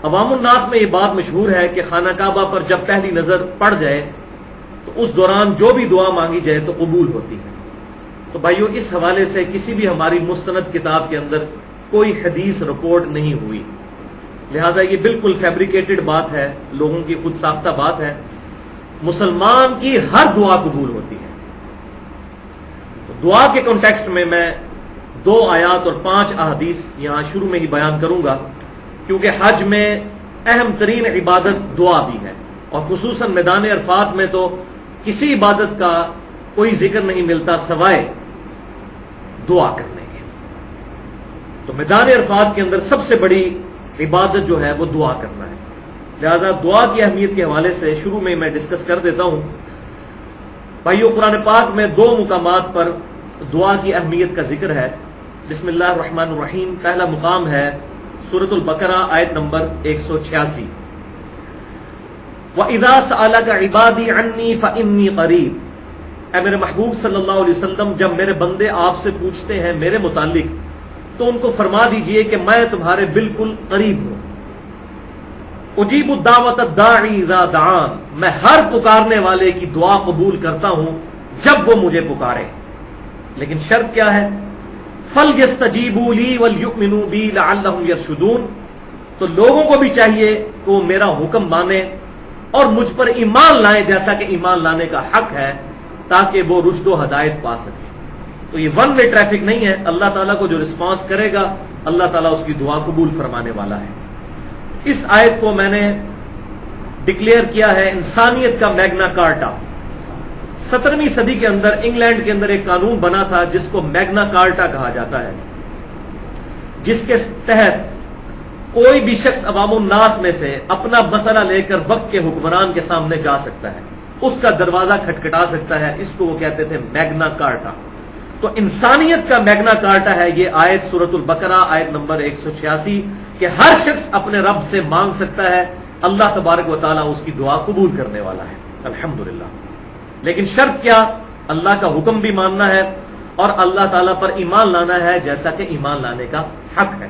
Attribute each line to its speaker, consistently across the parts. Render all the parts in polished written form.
Speaker 1: عوام الناس میں یہ بات مشہور ہے کہ خانہ کعبہ پر جب پہلی نظر پڑ جائے تو اس دوران جو بھی دعا مانگی جائے تو قبول ہوتی ہے. تو بھائیو اس حوالے سے کسی بھی ہماری مستند کتاب کے اندر کوئی حدیث رپورٹ نہیں ہوئی، لہذا یہ بالکل فیبریکیٹڈ بات ہے، لوگوں کی خود ساختہ بات ہے. مسلمان کی ہر دعا قبول ہوتی ہے. تو دعا کے کانٹیکسٹ میں 2 آیات اور 5 احادیث یہاں شروع میں ہی بیان کروں گا، کیونکہ حج میں اہم ترین عبادت دعا بھی ہے، اور خصوصاً میدان عرفات میں تو کسی عبادت کا کوئی ذکر نہیں ملتا سوائے دعا کرنے کے. تو میدان عرفات کے اندر سب سے بڑی عبادت جو ہے وہ دعا کرنا ہے. لہذا دعا کی اہمیت کے حوالے سے شروع میں ڈسکس کر دیتا ہوں. بھائیو قرآن پاک میں 2 مقامات پر دعا کی اہمیت کا ذکر ہے. بسم اللہ الرحمن الرحیم. پہلا مقام ہے سورۃ البقرہ آیت نمبر 186. وَإِذَا سَأَلَكَ عِبَادِي عَنِّي فَإِنِّي قَرِيبٌ. اے میرے محبوب صلی اللہ علیہ وسلم، جب میرے بندے آپ سے پوچھتے ہیں میرے متعلق تو ان کو فرما دیجئے کہ میں تمہارے بالکل قریب ہوں. اجیب الدعوۃ الداعی اذا دعان. میں ہر پکارنے والے کی دعا قبول کرتا ہوں جب وہ مجھے پکارے. لیکن شرط کیا ہے؟ فَلْيَسْتَجِيبُوا لِي وَلْيُؤْمِنُوا بِي لَعَلَّهُمْ يَرْشُدُونَ. تو لوگوں کو بھی چاہیے کہ وہ میرا حکم مانے اور مجھ پر ایمان لائیں جیسا کہ ایمان لانے کا حق ہے، تاکہ وہ رشد و ہدایت پا سکے. تو یہ ون وے ٹریفک نہیں ہے. اللہ تعالیٰ کو جو رسپانس کرے گا اللہ تعالیٰ اس کی دعا قبول فرمانے والا ہے. اس آیت کو میں نے ڈکلیئر کیا ہے انسانیت کا میگنا کارٹا. 17ویں صدی کے اندر انگلینڈ کے اندر ایک قانون بنا تھا جس کو میگنا کارٹا کہا جاتا ہے، جس کے تحت کوئی بھی شخص عوام الناس میں سے اپنا مسئلہ لے کر وقت کے حکمران کے سامنے جا سکتا ہے، اس کا دروازہ کھٹکھٹا سکتا ہے. اس کو وہ کہتے تھے میگنا کارٹا. تو انسانیت کا میگنا کارٹا ہے یہ آیت سورۃ البقرہ آیت نمبر 186 کہ ہر شخص اپنے رب سے مانگ سکتا ہے، اللہ تبارک و تعالیٰ اس کی دعا قبول کرنے والا ہے. الحمدللہ. لیکن شرط کیا؟ اللہ کا حکم بھی ماننا ہے اور اللہ تعالیٰ پر ایمان لانا ہے جیسا کہ ایمان لانے کا حق ہے.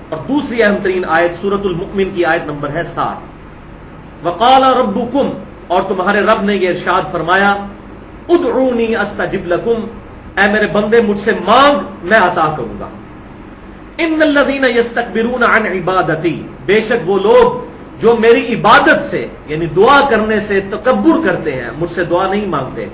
Speaker 1: اور دوسری اہم ترین آیت سورۃ المؤمن کی آیت نمبر ہے 7. وقال ربکم. اور تمہارے رب نے یہ ارشاد فرمایا ادعونی استجب لکم. اے میرے بندے مجھ سے مانگ میں عطا کروں گا. ان الذین یستکبرون عن عبادتی. بے شک وہ لوگ جو میری عبادت سے یعنی دعا کرنے سے تکبر کرتے ہیں، مجھ سے دعا نہیں مانگتے،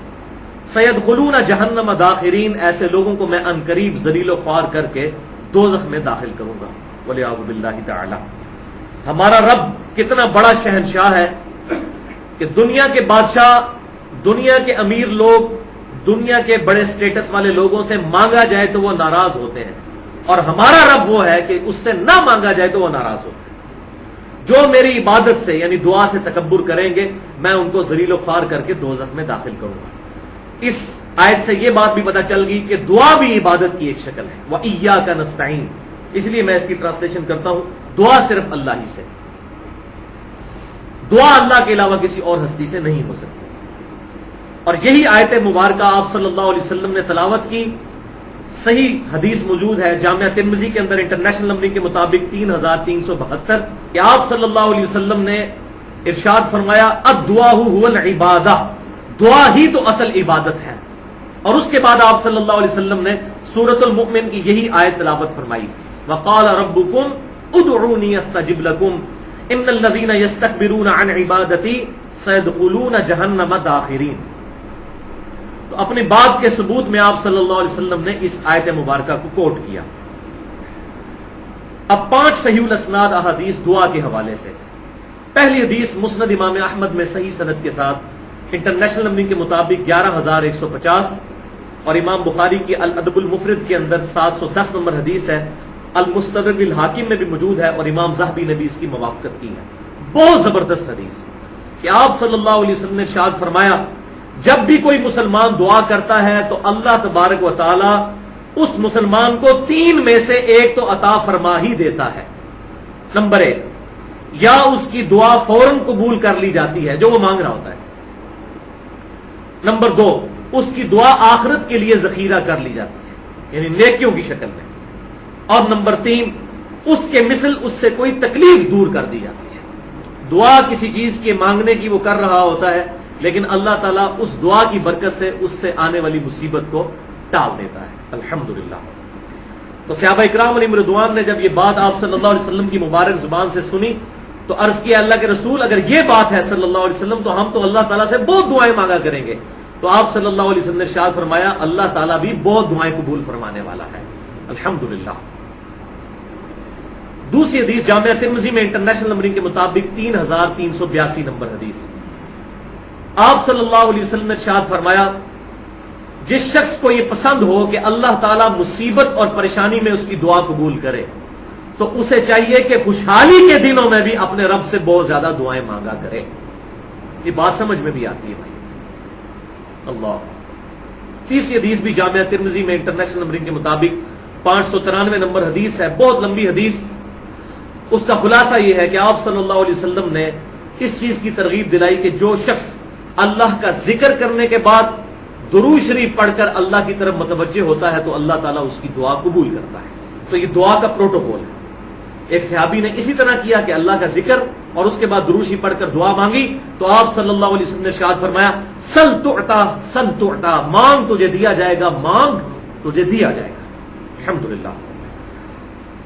Speaker 1: سیدخلون جہنم داخرین. ایسے لوگوں کو میں ان قریب ذلیل و خوار کر کے دوزخ میں داخل کروں گا. والعیاذ باللہ تعالی. ہمارا رب کتنا بڑا شہنشاہ ہے کہ دنیا کے بادشاہ، دنیا کے امیر لوگ، دنیا کے بڑے سٹیٹس والے لوگوں سے مانگا جائے تو وہ ناراض ہوتے ہیں، اور ہمارا رب وہ ہے کہ اس سے نہ مانگا جائے تو وہ ناراض ہوتے ہیں. جو میری عبادت سے یعنی دعا سے تکبر کریں گے میں ان کو ذلیل و خوار کر کے دوزخ میں داخل کروں گا. اس آیت سے یہ بات بھی پتہ چل گئی کہ دعا بھی عبادت کی ایک شکل ہے. وَإِيَّاكَ نَسْتَعِينُ. اس لیے میں اس کی ٹرانسلیشن کرتا ہوں، دعا صرف اللہ ہی سے، دعا اللہ کے علاوہ کسی اور ہستی سے نہیں ہو سکتی. اور یہی آیت مبارکہ آپ صلی اللہ علیہ وسلم نے تلاوت کی. صحیح حدیث موجود ہے جامعہ ترمذی کے اندر انٹرنیشنل نمبر کے مطابق 3372 کہ آپ صلی اللہ علیہ وسلم نے ارشاد فرمایا الدعاء هو العبادہ. دعا ہی تو اصل عبادت ہے. اور اس کے بعد آپ صلی اللہ علیہ وسلم نے سورۃ المؤمن کی یہی آیت تلاوت فرمائی وقال ربکم ادعونی استجب لکم ان الذین یستکبرون عن عبادتی سیدخلون جہنم داخرین. تو اپنی بات کے ثبوت میں آپ صلی اللہ علیہ وسلم نے اس آیت مبارکہ کو کوٹ کیا. اب 5 صحیح الاسناد احادیث دعا کے حوالے سے. پہلی حدیث مسند امام احمد میں صحیح سند کے ساتھ انٹرنیشنل نمبر کے مطابق 11150 اور امام بخاری کی الادب المفرد کے اندر 710 نمبر حدیث ہے. المستدرک الحاکم میں بھی موجود ہے اور امام ذہبی نے بھی اس کی موافقت کی ہے. بہت زبردست حدیث کہ آپ صلی اللہ علیہ وسلم نے ارشاد فرمایا جب بھی کوئی مسلمان دعا کرتا ہے تو اللہ تبارک و تعالی اس مسلمان کو 3 میں سے ایک تو عطا فرما ہی دیتا ہے. نمبر 1 یا اس کی دعا فوراً قبول کر لی جاتی ہے جو وہ مانگ رہا ہوتا ہے. نمبر 2 اس کی دعا آخرت کے لیے ذخیرہ کر لی جاتی ہے یعنی نیکیوں کی شکل میں. اور نمبر 3 اس کے مثل اس سے کوئی تکلیف دور کر دی جاتی ہے. دعا کسی چیز کے مانگنے کی وہ کر رہا ہوتا ہے، لیکن اللہ تعالیٰ اس دعا کی برکت سے اس سے آنے والی مصیبت کو ٹال دیتا ہے. الحمدللہ. تو صحابہ اکرام علیہم رضوان نے جب یہ بات آپ صلی اللہ علیہ وسلم کی مبارک زبان سے سنی تو عرض کیا اللہ کے رسول اگر یہ بات ہے صلی اللہ علیہ وسلم تو ہم تو اللہ تعالیٰ سے بہت دعائیں مانگا کریں گے. تو آپ صلی اللہ علیہ وسلم نے ارشاد فرمایا اللہ تعالیٰ بھی بہت دعائیں قبول فرمانے والا ہے. الحمدللہ. دوسری حدیث جامعہ ترمذی میں انٹرنیشنل نمبرنگ کے مطابق 3382 نمبر حدیث. آپ صلی اللہ علیہ وسلم نے ارشاد فرمایا جس شخص کو یہ پسند ہو کہ اللہ تعالیٰ مصیبت اور پریشانی میں اس کی دعا قبول کرے تو اسے چاہیے کہ خوشحالی کے دنوں میں بھی اپنے رب سے بہت زیادہ دعائیں مانگا کرے. یہ بات سمجھ میں بھی آتی ہے بھائی. اللہ. تیسری حدیث بھی جامعہ ترمذی میں انٹرنیشنل نمبرنگ کے مطابق 593 نمبر حدیث ہے، بہت لمبی حدیث. اس کا خلاصہ یہ ہے کہ آپ صلی اللہ علیہ وسلم نے اس چیز کی ترغیب دلائی کہ جو شخص اللہ کا ذکر کرنے کے بعد درود شریف پڑھ کر اللہ کی طرف متوجہ ہوتا ہے تو اللہ تعالیٰ اس کی دعا قبول کرتا ہے. تو یہ دعا کا پروٹوکول ہے. ایک صحابی نے اسی طرح کیا کہ اللہ کا ذکر اور اس کے بعد درود شریف پڑھ کر دعا مانگی تو آپ صلی اللہ علیہ وسلم نے ارشاد فرمایا سل تعطا سل تعطا، مانگ تجھے دیا جائے گا، مانگ تجھے دیا جائے گا. الحمدللہ.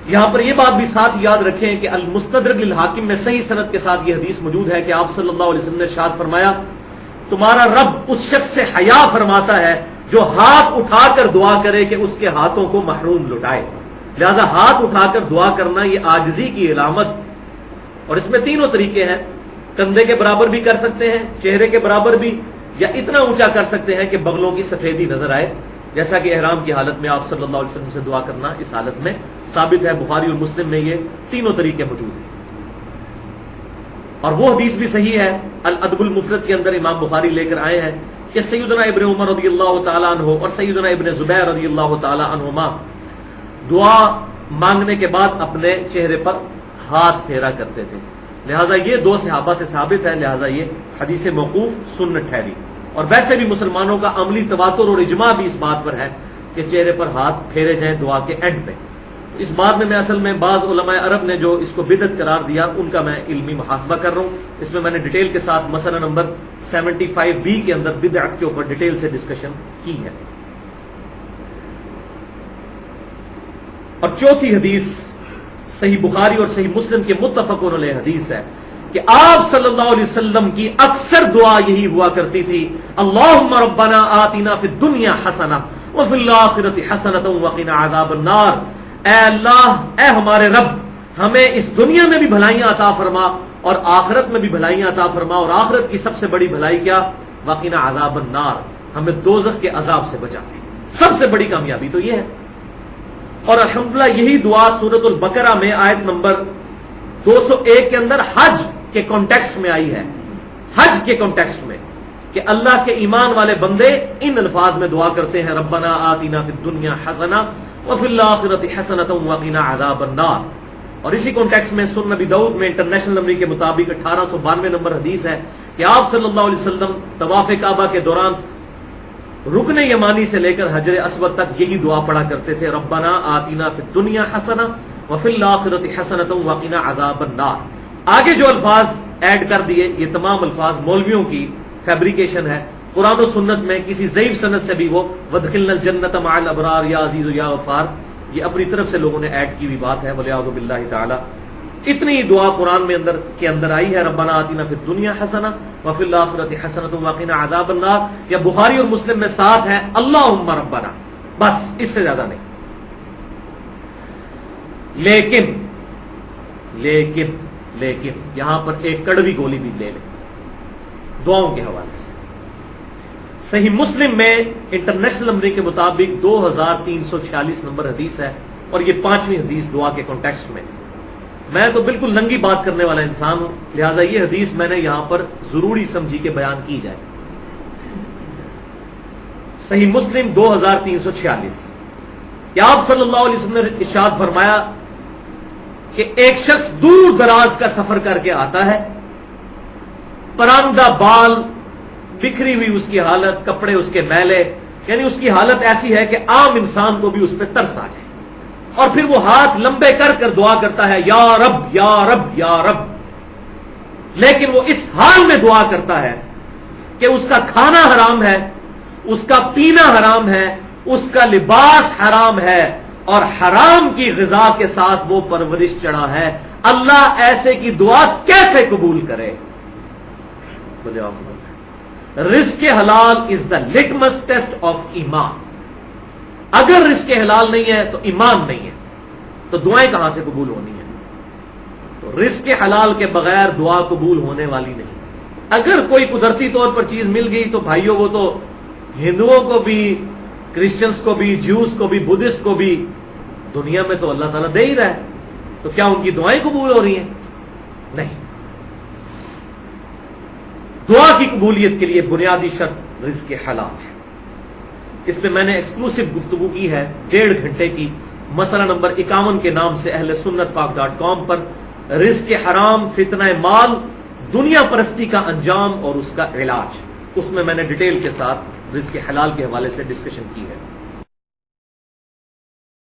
Speaker 1: یہاں پر یہ بات بھی ساتھ یاد رکھیں کہ المستدرک للحاکم میں صحیح سند کے ساتھ یہ حدیث موجود ہے کہ آپ صلی اللہ علیہ وسلم نے ارشاد فرمایا تمہارا رب اس شخص سے حیا فرماتا ہے جو ہاتھ اٹھا کر دعا کرے کہ اس کے ہاتھوں کو محروم لٹائے. لہذا ہاتھ اٹھا کر دعا کرنا یہ عاجزی کی علامت. اور اس میں تینوں طریقے ہیں. کندھے کے برابر بھی کر سکتے ہیں، چہرے کے برابر بھی، یا اتنا اونچا کر سکتے ہیں کہ بغلوں کی سفیدی نظر آئے، جیسا کہ احرام کی حالت میں آپ صلی اللہ علیہ وسلم سے دعا کرنا اس حالت میں ثابت ہے. بخاری اور مسلم میں یہ تینوں طریقے موجود ہیں. اور وہ حدیث بھی صحیح ہے، الادب المفرد کے اندر امام بخاری لے کر آئے ہیں کہ سیدنا ابن عمر رضی اللہ تعالیٰ عنہ اور سیدنا ابن زبیر رضی اللہ تعالیٰ عنہما دعا مانگنے کے بعد اپنے چہرے پر ہاتھ پھیرا کرتے تھے. لہٰذا یہ دو صحابہ سے ثابت ہے، لہٰذا یہ حدیث موقوف سنت ٹھہری. اور ویسے بھی مسلمانوں کا عملی تواتر اور اجماع بھی اس بات پر ہے کہ چہرے پر ہاتھ پھیرے جائیں دعا کے اینڈ پہ. اس بات میں اصل میں بعض علماء عرب نے جو اس کو بدعت قرار دیا ان کا میں علمی محاسبہ کر رہا ہوں. اس میں نے ڈیٹیل کے ساتھ مسئلہ نمبر 75B کے اندر بدعت کے اوپر ڈیٹیل سے ڈسکشن کی ہے. اور چوتھی حدیث صحیح بخاری اور صحیح مسلم کے متفقون علیہ حدیث ہے کہ آپ صلی اللہ علیہ وسلم کی اکثر دعا یہی ہوا کرتی تھی اللہم ربنا آتنا فی الدنیا حسنہ وفی الآخرۃ حسنۃ وقنا عذاب النار. اے اللہ، اے ہمارے رب، ہمیں اس دنیا میں بھی بھلائیاں عطا فرما اور آخرت میں بھی بھلائیاں عطا فرما. اور آخرت کی سب سے بڑی بھلائی کیا؟ وقنا عذاب النار، ہمیں دوزخ کے عذاب سے بچا لے. سب سے بڑی کامیابی تو یہ ہے. اور الحمدللہ یہی دعا سورۃ البقرہ میں آیت نمبر 201 کے اندر حج کے کانٹیکسٹ میں آئی ہے. حج کے کانٹیکسٹ میں کہ اللہ کے ایمان والے بندے ان الفاظ میں دعا کرتے ہیں ربنا آتنا فی الدنیا حسنہ وفی الآخرۃ حسنۃ وقنا عذاب النار. اور اسی کانٹیکسٹ میں سنن نبی داؤد میں انٹرنیشنل نمبر کے مطابق 1892 نمبر حدیث ہے کہ آپ صلی اللہ علیہ وسلم طواف کعبہ کے دوران رکن یمانی سے لے کر حجر اسود تک یہی دعا پڑھا کرتے تھے ربنا آتنا فی الدنیا حسنہ وفی الآخرۃ حسنۃ وقنا عذاب النار. آگے جو الفاظ ایڈ کر دیے یہ تمام الفاظ مولویوں کی فیبریکیشن ہے. قرآن و سنت میں کسی ضعیف سند سے بھی وہ وادخلنا الجنۃ مع الابرار یا عزیز یا غفار یہ اپنی طرف سے لوگوں نے ایڈ کی ہوئی بات ہے والعیاذ باللہ تعالی. اتنی دعا قرآن میں اندر آئی ہے ربنا آتنا فی الدنیا حسنہ وفی الآخرۃ حسنۃ وقنا عذاب النار. یا بخاری اور مسلم میں ساتھ ہے اللہم ربنا، بس اس سے زیادہ نہیں. لیکن یہاں پر ایک کڑوی گولی بھی لے لیں دعاؤں کے حوالے سے. صحیح مسلم میں انٹرنیشنل نمبر کے مطابق 2346 نمبر حدیث ہے اور یہ 5ویں حدیث دعا کے کانٹیکسٹ میں. میں تو بالکل ننگی بات کرنے والا انسان ہوں، لہٰذا یہ حدیث میں نے یہاں پر ضروری سمجھی کہ بیان کی جائے. صحیح مسلم 2346 کہ آپ صلی اللہ علیہ وسلم نے ارشاد فرمایا کہ ایک شخص دور دراز کا سفر کر کے آتا ہے، پراندہ بال، بکھری ہوئی اس کی حالت، کپڑے اس کے میلے، یعنی اس کی حالت ایسی ہے کہ عام انسان کو بھی اس پہ ترس آ جائے. اور پھر وہ ہاتھ لمبے کر کر دعا کرتا ہے یا رب یا رب یا رب، لیکن وہ اس حال میں دعا کرتا ہے کہ اس کا کھانا حرام ہے، اس کا پینا حرام ہے، اس کا لباس حرام ہے، اور حرام کی غذا کے ساتھ وہ پرورش چڑھا ہے، اللہ ایسے کی دعا کیسے قبول کرے؟ بولے رزق حلال از دا لٹمس ٹیسٹ آف ایمان. اگر رزق حلال نہیں ہے تو ایمان نہیں ہے، تو دعائیں کہاں سے قبول ہونی ہیں؟ تو رزق حلال کے بغیر دعا قبول ہونے والی نہیں. اگر کوئی قدرتی طور پر چیز مل گئی تو بھائیوں وہ تو ہندوؤں کو بھی، کرسچنس کو بھی، جیوز کو بھی، بدھسٹ کو بھی دنیا میں تو اللہ تعالیٰ دے ہی رہا ہے، تو کیا ان کی دعائیں قبول ہو رہی ہیں؟ نہیں. دعا کی قبولیت کے لیے بنیادی شرط رزق حلال ہے. اس پہ میں نے ایکسکلوسیو گفتگو کی ہے 1.5 گھنٹے کی، مسئلہ نمبر 51 کے نام سے اہل سنت پاک .com پر، رزق حرام، فتنہ مال، دنیا پرستی کا انجام اور اس کا علاج. اس میں نے ڈیٹیل کے ساتھ رزق حلال کے حوالے سے ڈسکشن کی ہے.